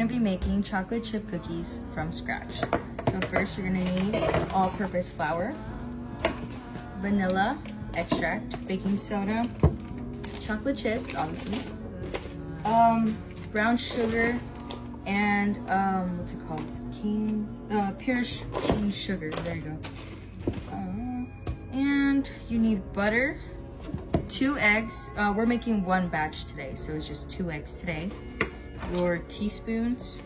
gonna be making chocolate chip cookies from scratch. So first you're gonna need all-purpose flour, vanilla extract, baking soda, chocolate chips, obviously, brown sugar, and what's it called? Pure cane sugar. There you go. And you need butter, 2 eggs. We're making 1 batch today, so it's just 2 eggs today. Your teaspoons.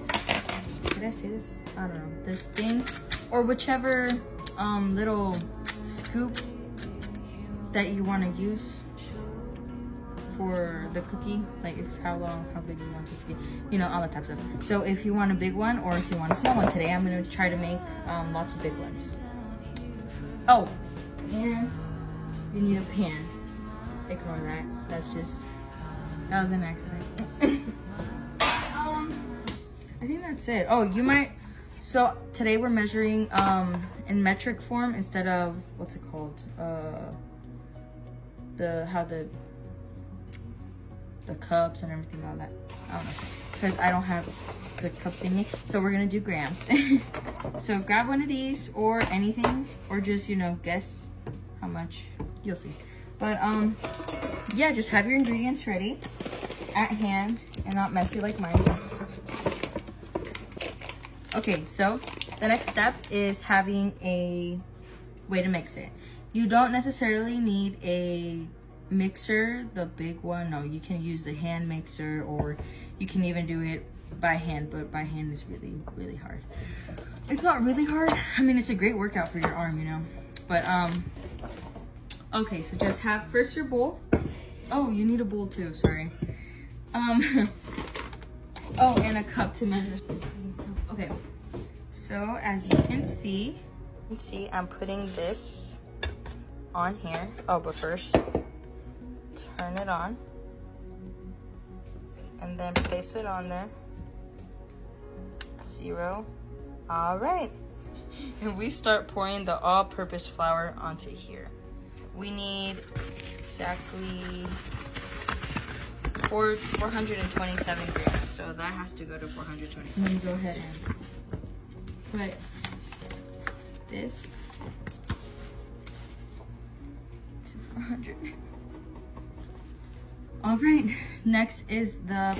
Did I say this? I don't know. This thing, or whichever little scoop that you want to use for the cookie, like if how big you want it to be, you know, all that type of stuff. So if you want a big one or if you want a small one today, I'm gonna try to make lots of big ones. Oh, and you need a pan. Ignore that. That was an accident. I think that's it. Oh, you might. So today we're measuring in metric form instead of what's it called? The cups and everything, all that. I don't know, because I don't have the cup thingy. So we're gonna do grams. So grab one of these or anything, or just, you know, guess how much. You'll see. But yeah, just have your ingredients ready at hand and not messy like mine. Okay, so the next step is having a way to mix it. You don't necessarily need a mixer, the big one. No, you can use the hand mixer, or you can even do it by hand, but by hand is really, really hard. It's not really hard. I mean, it's a great workout for your arm, you know. But okay, so just have first your bowl. Oh, you need a bowl too, sorry. Oh, and a cup to measure something. Okay, so as you can see, I'm putting this on here. Oh, but first, turn it on, and then place it on there. 0. All right, and we start pouring the all-purpose flour onto here. We need exactly 427 grams, so that has to go to 427. Let me go ahead and put this to 400. All right, next is the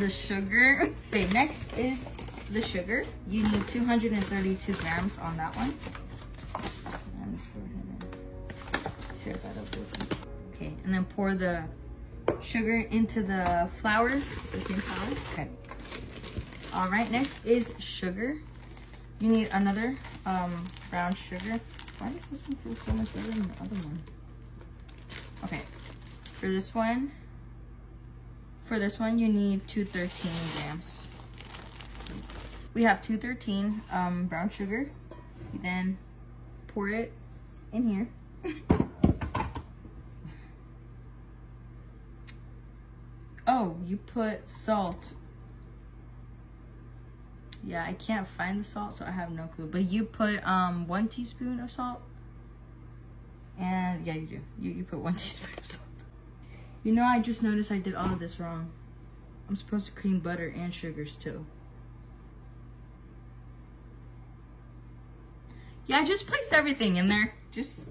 sugar. Okay, next is the sugar. You need 232 grams on that one. And let's go ahead and tear that up real quick. Okay, and then pour the sugar into the flour, the same flour. Okay. All right, next is sugar. You need another brown sugar. Why does this one feel so much better than the other one? Okay, for this one you need 213 grams. We have 213 brown sugar. Then pour it in here. Oh, you put salt. Yeah, I can't find the salt, so I have no clue. But you put 1 teaspoon of salt. And yeah, you do. You put 1 teaspoon of salt. You know, I just noticed I did all of this wrong. I'm supposed to cream butter and sugars too. Yeah, I just placed everything in there. Just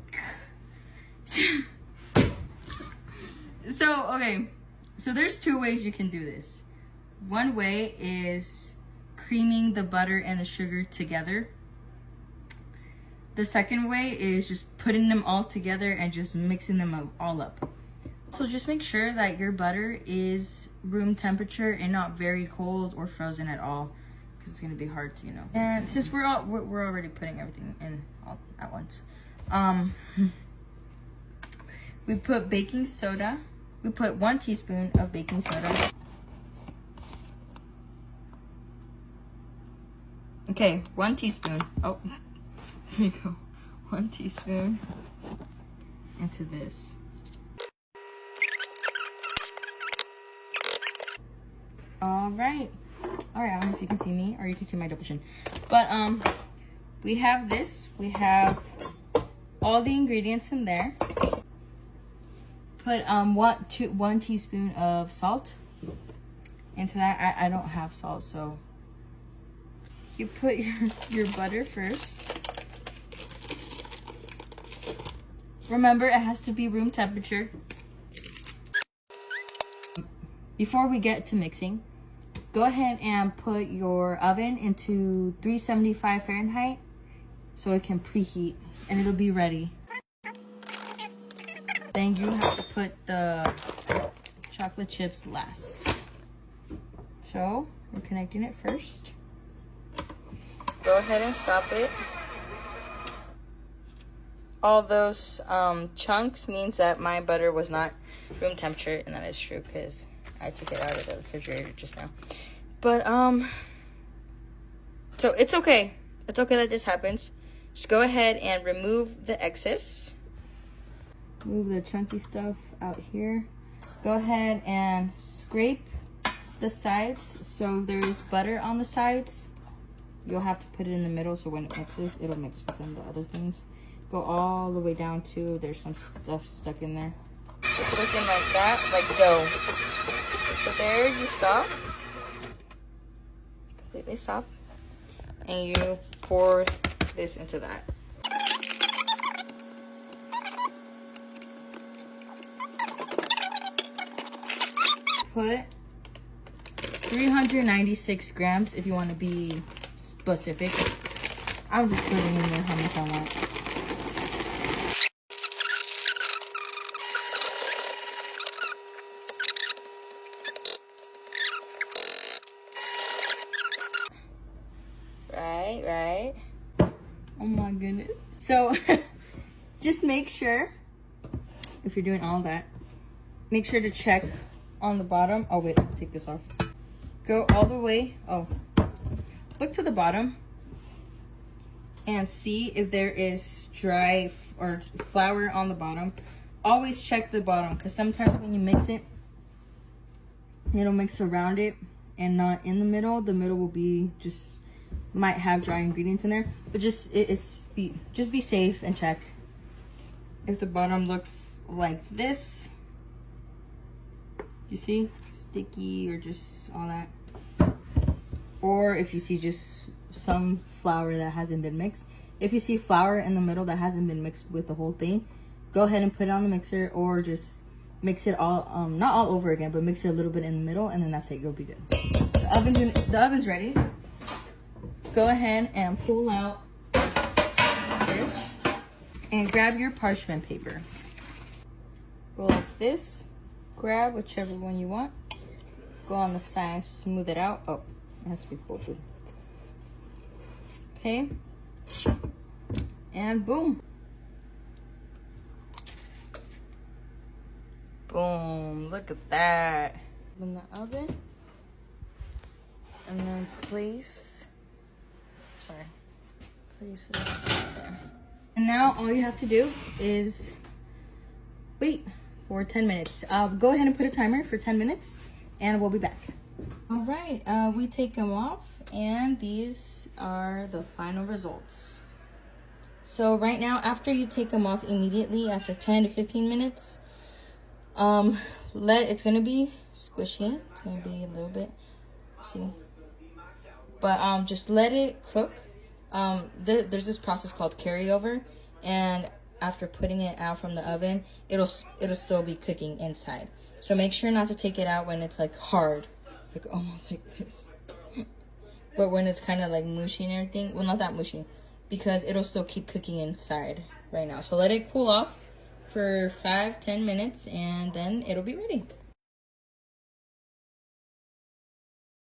so okay. So there's 2 ways you can do this. One way is creaming the butter and the sugar together. The second way is just putting them all together and just mixing them all up. So just make sure that your butter is room temperature and not very cold or frozen at all, because it's gonna be hard to, you know. And since we're already putting everything in all at once, we put baking soda. We put 1 teaspoon of baking soda. Okay, 1 teaspoon. Oh, there you go. 1 teaspoon into this. All right. I don't know if you can see me or you can see my double chin. But we have this. We have all the ingredients in there. Put 1 teaspoon of salt. into that. I don't have salt, so you put your butter first. Remember, it has to be room temperature. Before we get to mixing, go ahead and put your oven into 375 Fahrenheit so it can preheat and it'll be ready. Then you have to put the chocolate chips last. So we're connecting it first. Go ahead and stop it. All those chunks means that my butter was not room temperature, and that is true because I took it out of the refrigerator just now. But so it's okay. It's okay that this happens. Just go ahead and remove the excess. Move the chunky stuff out here. Go ahead and scrape the sides so there's butter on the sides. You'll have to put it in the middle so when it mixes, it'll mix within the other things. Go all the way down to, there's some stuff stuck in there. It's looking like that, like dough. So there you stop. Completely stop. And you pour this into that. Put 396 grams if you want to be specific. I'm just putting in there how much I want. Right. Oh my goodness. So just make sure, if you're doing all that, make sure to check on the bottom. Oh wait, take this off. Go all the way. Oh, look to the bottom and see if there is dry or flour on the bottom. Always check the bottom because sometimes when you mix it, it'll mix around it and not in the middle. The middle will be just, might have dry ingredients in there, but just just be safe and check. If the bottom looks like this, you see, sticky or just all that, or if you see just some flour that hasn't been mixed. If you see flour in the middle that hasn't been mixed with the whole thing, go ahead and put it on the mixer, or just mix it all, not all over again, but mix it a little bit in the middle, and then that's it. You'll be good. The oven's ready. Go ahead and pull out this and grab your parchment paper. Go like this. Grab whichever one you want. Go on the side, smooth it out. Oh, it has to be folded. Okay. And boom. Boom. Look at that. In the oven. And then place this there. And now all you have to do is wait for 10 minutes. Go ahead and put a timer for 10 minutes and we'll be back. All right, we take them off and these are the final results. So right now, after you take them off immediately, after 10 to 15 minutes, it's gonna be squishy. It's gonna be a little bit, see, but just let it cook. There's this process called carryover, and after putting it out from the oven, it'll still be cooking inside. So make sure not to take it out when it's like hard, like almost like this. But when it's kind of like mushy and everything, well, not that mushy, because it'll still keep cooking inside right now. So let it cool off for 5-10 minutes and then it'll be ready.